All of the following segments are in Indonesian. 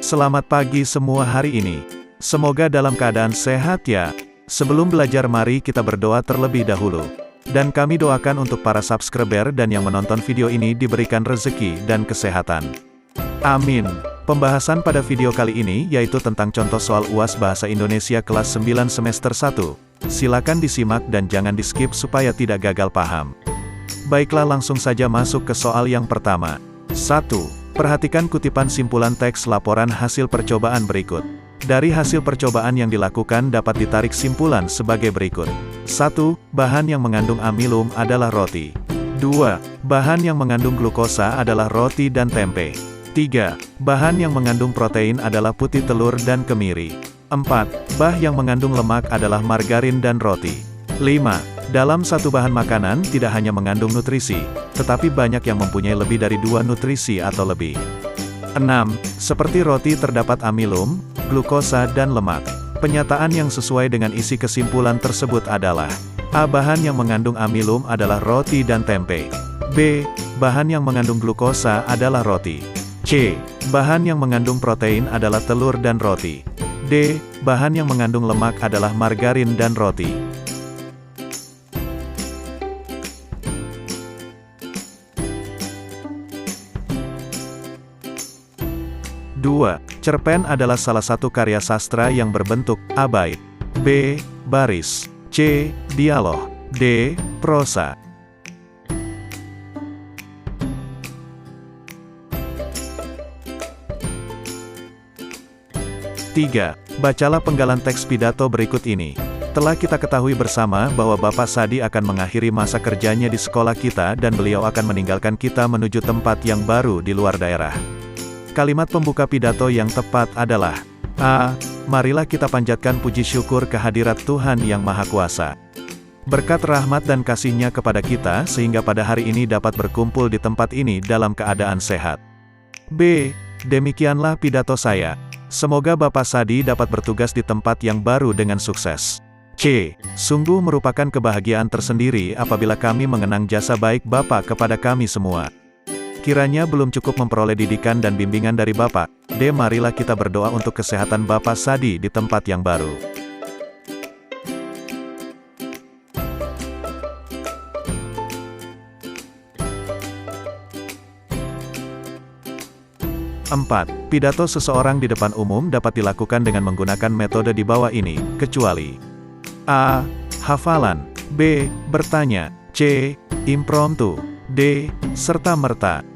Selamat pagi semua hari ini. Semoga dalam keadaan sehat ya. Sebelum belajar mari kita berdoa terlebih dahulu. Dan kami doakan untuk para subscriber dan yang menonton video ini diberikan rezeki dan kesehatan. Amin. Pembahasan pada video kali ini yaitu tentang contoh soal UAS Bahasa Indonesia kelas 9 semester 1. Silakan disimak dan jangan di-skip supaya tidak gagal paham. Baiklah langsung saja masuk ke soal yang pertama. 1. Perhatikan kutipan simpulan teks laporan hasil percobaan berikut. Dari hasil percobaan yang dilakukan dapat ditarik simpulan sebagai berikut. 1. Bahan yang mengandung amilum adalah roti. 2. Bahan yang mengandung glukosa adalah roti dan tempe. 3. Bahan yang mengandung protein adalah putih telur dan kemiri. 4. Bahan yang mengandung lemak adalah margarin dan roti. 5. Dalam satu bahan makanan tidak hanya mengandung nutrisi, tetapi banyak yang mempunyai lebih dari 2 nutrisi atau lebih. 6. Seperti roti terdapat amilum, glukosa dan lemak. Penyataan yang sesuai dengan isi kesimpulan tersebut adalah: A. Bahan yang mengandung amilum adalah roti dan tempe. B. Bahan yang mengandung glukosa adalah roti. C. Bahan yang mengandung protein adalah telur dan roti. D. Bahan yang mengandung lemak adalah margarin dan roti. Dua. Cerpen adalah salah satu karya sastra yang berbentuk A. Bait. B. Baris. C. Dialog. D. Prosa. 3. Bacalah penggalan teks pidato berikut ini. Telah kita ketahui bersama bahwa Bapak Sadi akan mengakhiri masa kerjanya di sekolah kita dan beliau akan meninggalkan kita menuju tempat yang baru di luar daerah. Kalimat pembuka pidato yang tepat adalah: A. Marilah kita panjatkan puji syukur kehadirat Tuhan Yang Maha Kuasa. Berkat rahmat dan kasih-Nya kepada kita sehingga pada hari ini dapat berkumpul di tempat ini dalam keadaan sehat. B. Demikianlah pidato saya. Semoga Bapak Sadi dapat bertugas di tempat yang baru dengan sukses. C. Sungguh merupakan kebahagiaan tersendiri apabila kami mengenang jasa baik Bapak kepada kami semua. Kiranya belum cukup memperoleh didikan dan bimbingan dari Bapak. D. Marilah kita berdoa untuk kesehatan Bapak Sadi di tempat yang baru. 4. Pidato seseorang di depan umum dapat dilakukan dengan menggunakan metode di bawah ini, kecuali: A. Hafalan. B. Bertanya. C. Impromptu. D. Serta-merta.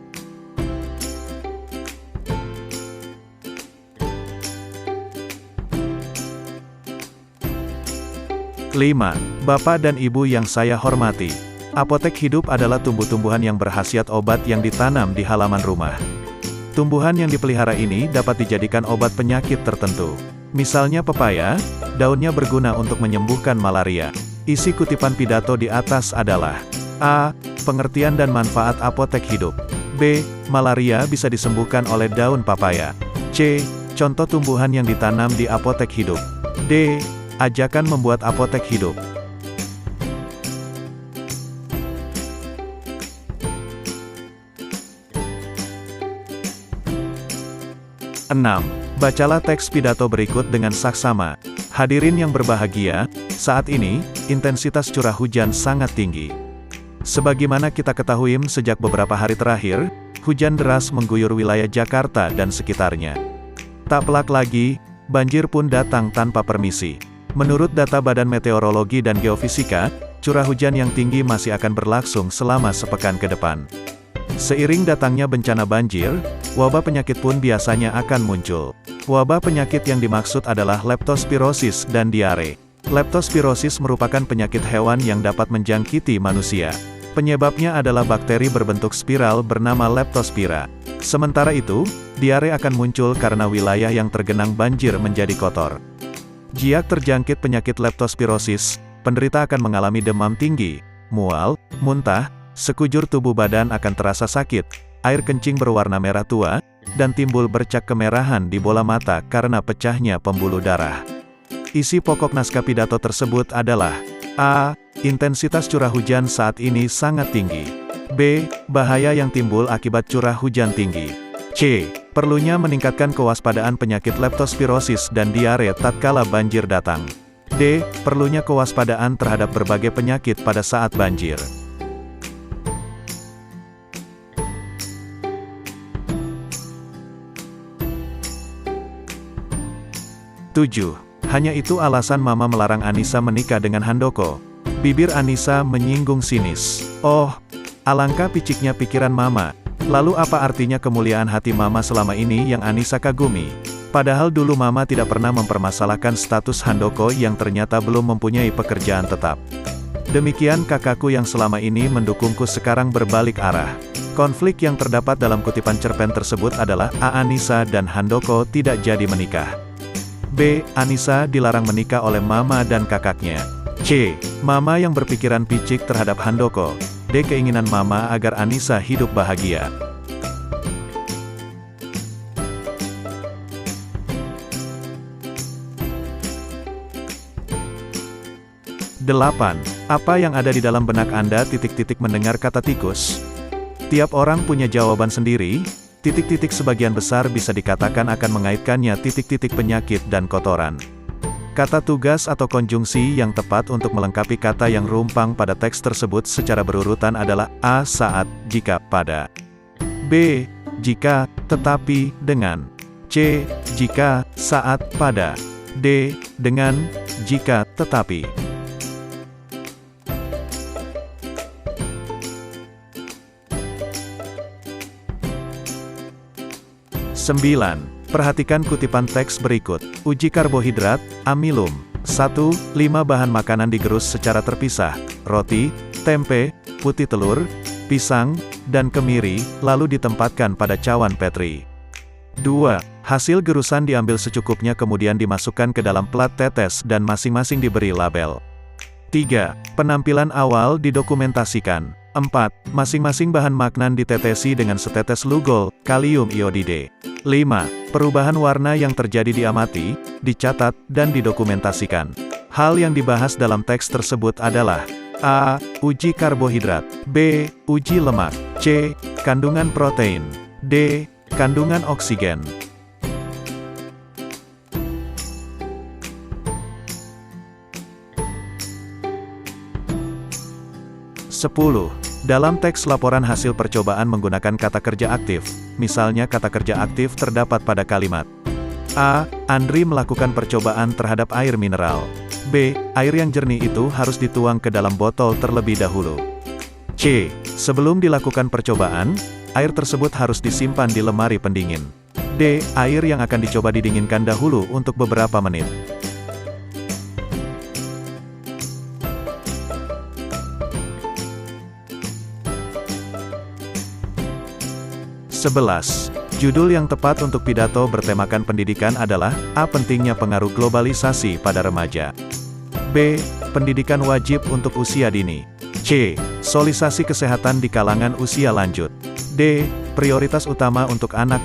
5. Bapak dan Ibu yang saya hormati. Apotek hidup adalah tumbuh-tumbuhan yang berkhasiat obat yang ditanam di halaman rumah. Tumbuhan yang dipelihara ini dapat dijadikan obat penyakit tertentu. Misalnya pepaya, daunnya berguna untuk menyembuhkan malaria. Isi kutipan pidato di atas adalah: A. Pengertian dan manfaat apotek hidup. B. Malaria bisa disembuhkan oleh daun papaya. C. Contoh tumbuhan yang ditanam di apotek hidup. D. Ajakan membuat apotek hidup. 6. Bacalah teks pidato berikut dengan saksama. Hadirin yang berbahagia, saat ini, intensitas curah hujan sangat tinggi. Sebagaimana kita ketahui sejak beberapa hari terakhir, hujan deras mengguyur wilayah Jakarta dan sekitarnya. Tak pelak lagi, banjir pun datang tanpa permisi. Menurut data Badan Meteorologi dan Geofisika, curah hujan yang tinggi masih akan berlangsung selama sepekan ke depan. Seiring datangnya bencana banjir, wabah penyakit pun biasanya akan muncul. Wabah penyakit yang dimaksud adalah leptospirosis dan diare. Leptospirosis merupakan penyakit hewan yang dapat menjangkiti manusia. Penyebabnya adalah bakteri berbentuk spiral bernama leptospira. Sementara itu, diare akan muncul karena wilayah yang tergenang banjir menjadi kotor. Jika terjangkit penyakit leptospirosis, penderita akan mengalami demam tinggi, mual, muntah, sekujur tubuh badan akan terasa sakit, air kencing berwarna merah tua, dan timbul bercak kemerahan di bola mata karena pecahnya pembuluh darah. Isi pokok naskah pidato tersebut adalah: A. Intensitas curah hujan saat ini sangat tinggi. B. Bahaya yang timbul akibat curah hujan tinggi. C. Perlunya meningkatkan kewaspadaan penyakit leptospirosis dan diare tatkala banjir datang. D. Perlunya kewaspadaan terhadap berbagai penyakit pada saat banjir. 7. Hanya itu alasan Mama melarang Anissa menikah dengan Handoko. Bibir Anissa menyinggung sinis. Oh, alangkah piciknya pikiran Mama. Lalu apa artinya kemuliaan hati Mama selama ini yang Anissa kagumi? Padahal dulu Mama tidak pernah mempermasalahkan status Handoko yang ternyata belum mempunyai pekerjaan tetap. Demikian kakakku yang selama ini mendukungku sekarang berbalik arah. Konflik yang terdapat dalam kutipan cerpen tersebut adalah A. Anissa dan Handoko tidak jadi menikah. B. Anissa dilarang menikah oleh Mama dan kakaknya. C. Mama yang berpikiran picik terhadap Handoko. D. Keinginan Mama agar Anissa hidup bahagia. 8. Apa yang ada di dalam benak Anda mendengar kata tikus? Tiap orang punya jawaban sendiri. Sebagian besar bisa dikatakan akan mengaitkannya penyakit dan kotoran. Kata tugas atau konjungsi yang tepat untuk melengkapi kata yang rumpang pada teks tersebut secara berurutan adalah A. Saat, jika, pada. B. Jika, tetapi, dengan. C. Jika, saat, pada. D. Dengan, jika, tetapi. 9. Perhatikan kutipan teks berikut. Uji karbohidrat, amilum. 1. 5 bahan makanan digerus secara terpisah. Roti, tempe, putih telur, pisang, dan kemiri, lalu ditempatkan pada cawan Petri. 2. Hasil gerusan diambil secukupnya kemudian dimasukkan ke dalam plat tetes dan masing-masing diberi label. 3. Penampilan awal didokumentasikan. 4. Masing-masing bahan makanan ditetesi dengan setetes lugol, kalium iodide. 5. Perubahan warna yang terjadi diamati, dicatat, dan didokumentasikan. Hal yang dibahas dalam teks tersebut adalah A. Uji karbohidrat. B. Uji lemak. C. Kandungan protein. D. Kandungan oksigen. 10. Dalam teks laporan hasil percobaan menggunakan kata kerja aktif, misalnya kata kerja aktif terdapat pada kalimat A. Andri melakukan percobaan terhadap air mineral. B. Air yang jernih itu harus dituang ke dalam botol terlebih dahulu. C. Sebelum dilakukan percobaan, air tersebut harus disimpan di lemari pendingin. D. Air yang akan dicoba didinginkan dahulu untuk beberapa menit. 11. Judul yang tepat untuk pidato bertemakan pendidikan adalah A. Pentingnya pengaruh globalisasi pada remaja. B. Pendidikan wajib untuk usia dini. C. Sosialisasi kesehatan di kalangan usia lanjut. D. Prioritas utama untuk anak.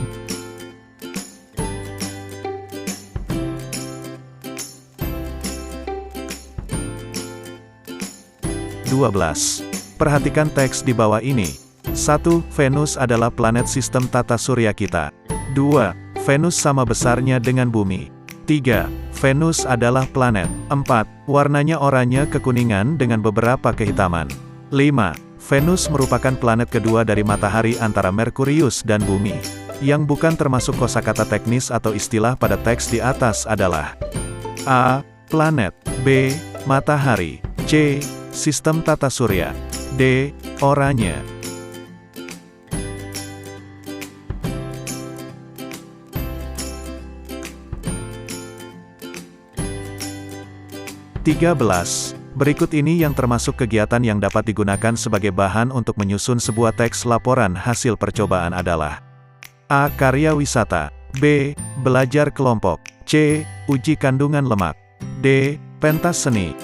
12. Perhatikan teks di bawah ini. 1. Venus adalah planet sistem tata surya kita. 2. Venus sama besarnya dengan bumi. 3. Venus adalah planet. 4. Warnanya oranye kekuningan dengan beberapa kehitaman. 5. Venus merupakan planet kedua dari matahari antara Merkurius dan bumi. Yang bukan termasuk kosakata teknis atau istilah pada teks di atas adalah A. Planet. B. Matahari. C. Sistem tata surya. D. Oranye. 13. Berikut ini yang termasuk kegiatan yang dapat digunakan sebagai bahan untuk menyusun sebuah teks laporan hasil percobaan adalah A. Karya wisata. B. Belajar kelompok. C. Uji kandungan lemak. D. Pentas seni.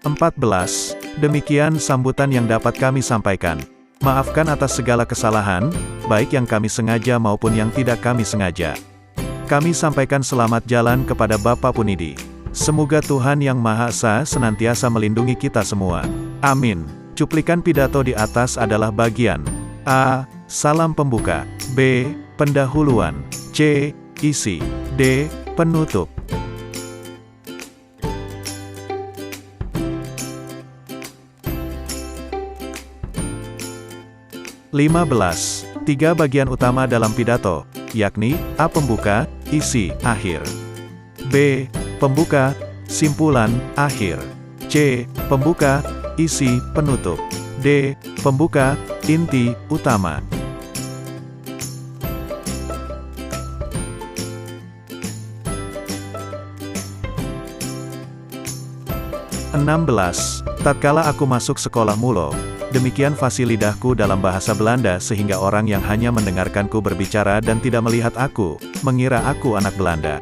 14. Demikian sambutan yang dapat kami sampaikan. Maafkan atas segala kesalahan, baik yang kami sengaja maupun yang tidak kami sengaja. Kami sampaikan selamat jalan kepada Bapak Punidi. Semoga Tuhan Yang Maha Esa senantiasa melindungi kita semua. Amin. Cuplikan pidato di atas adalah bagian A. Salam pembuka. B. Pendahuluan. C. Isi. D. Penutup. (15) Tiga bagian utama dalam pidato, yakni A. Pembuka, isi, akhir. B. Pembuka, simpulan, akhir. C. Pembuka, isi, penutup. D. Pembuka, inti, utama. (16) Tatkala aku masuk sekolah mulo, demikian fasih lidahku dalam bahasa Belanda sehingga orang yang hanya mendengarkanku berbicara dan tidak melihat aku, mengira aku anak Belanda.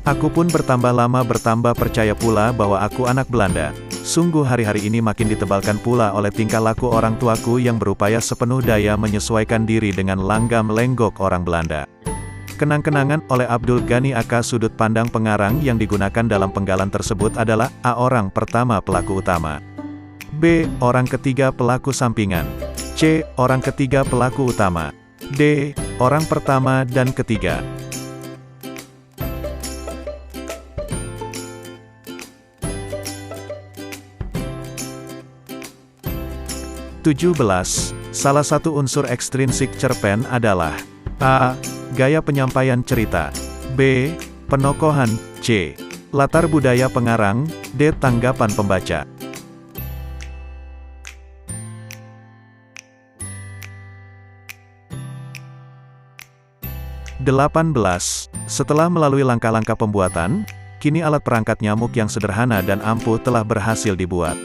Aku pun bertambah lama bertambah percaya pula bahwa aku anak Belanda. Sungguh hari-hari ini makin ditebalkan pula oleh tingkah laku orang tuaku yang berupaya sepenuh daya menyesuaikan diri dengan langgam lenggok orang Belanda. Kenang-kenangan oleh Abdul Ghani Aka. Sudut pandang pengarang yang digunakan dalam penggalan tersebut adalah A. Orang pertama pelaku utama. B. Orang ketiga pelaku sampingan. C. Orang ketiga pelaku utama. D. Orang pertama dan ketiga. (17) Salah satu unsur ekstrinsik cerpen adalah A. Gaya penyampaian cerita. B. Penokohan. C. Latar budaya pengarang. D. Tanggapan pembaca. (18) Setelah melalui langkah-langkah pembuatan, kini alat perangkat nyamuk yang sederhana dan ampuh telah berhasil dibuat.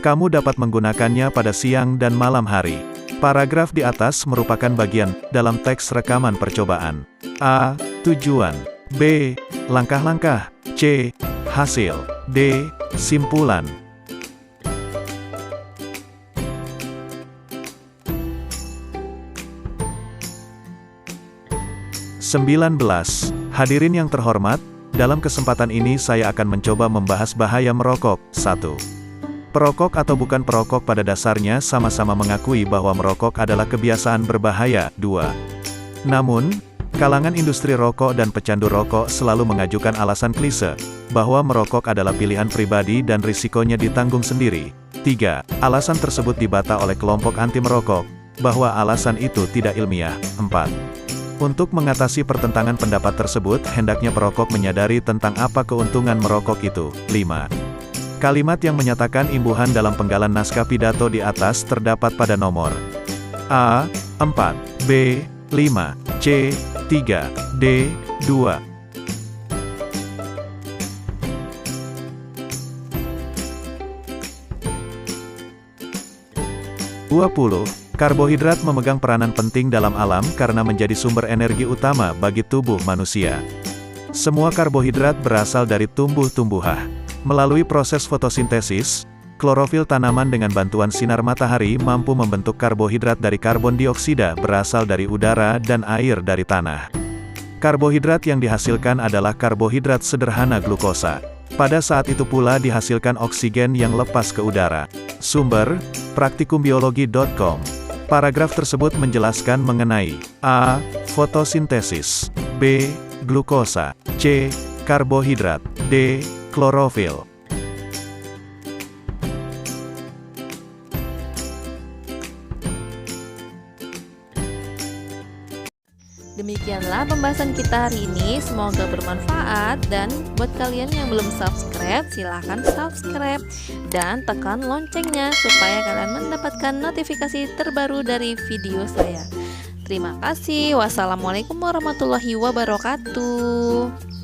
Kamu dapat menggunakannya pada siang dan malam hari. Paragraf di atas merupakan bagian dalam teks rekaman percobaan. A. Tujuan. B. Langkah-langkah. C. Hasil. D. Simpulan. (19) Hadirin yang terhormat, dalam kesempatan ini saya akan mencoba membahas bahaya merokok. 1. Perokok atau bukan perokok pada dasarnya sama-sama mengakui bahwa merokok adalah kebiasaan berbahaya. 2. Namun, kalangan industri rokok dan pecandu rokok selalu mengajukan alasan klise, bahwa merokok adalah pilihan pribadi dan risikonya ditanggung sendiri. 3. Alasan tersebut dibantah oleh kelompok anti merokok, bahwa alasan itu tidak ilmiah. 4. Untuk mengatasi pertentangan pendapat tersebut, hendaknya perokok menyadari tentang apa keuntungan merokok itu. 5. Kalimat yang menyatakan imbuhan dalam penggalan naskah pidato di atas terdapat pada nomor A. 4, B. 5, C. 3, D. 2. 20. Karbohidrat memegang peranan penting dalam alam karena menjadi sumber energi utama bagi tubuh manusia. Semua karbohidrat berasal dari tumbuh-tumbuhan. Melalui proses fotosintesis, klorofil tanaman dengan bantuan sinar matahari mampu membentuk karbohidrat dari karbon dioksida berasal dari udara dan air dari tanah. Karbohidrat yang dihasilkan adalah karbohidrat sederhana glukosa. Pada saat itu pula dihasilkan oksigen yang lepas ke udara. Sumber, praktikumbiologi.com. Paragraf tersebut menjelaskan mengenai A. Fotosintesis. B. Glukosa. C. Karbohidrat. D. Klorofil. Demikianlah pembahasan kita hari ini, semoga bermanfaat. Dan buat kalian yang belum subscribe, silahkan subscribe dan tekan loncengnya supaya kalian mendapatkan notifikasi terbaru dari video saya. Terima kasih. Wassalamualaikum warahmatullahi wabarakatuh.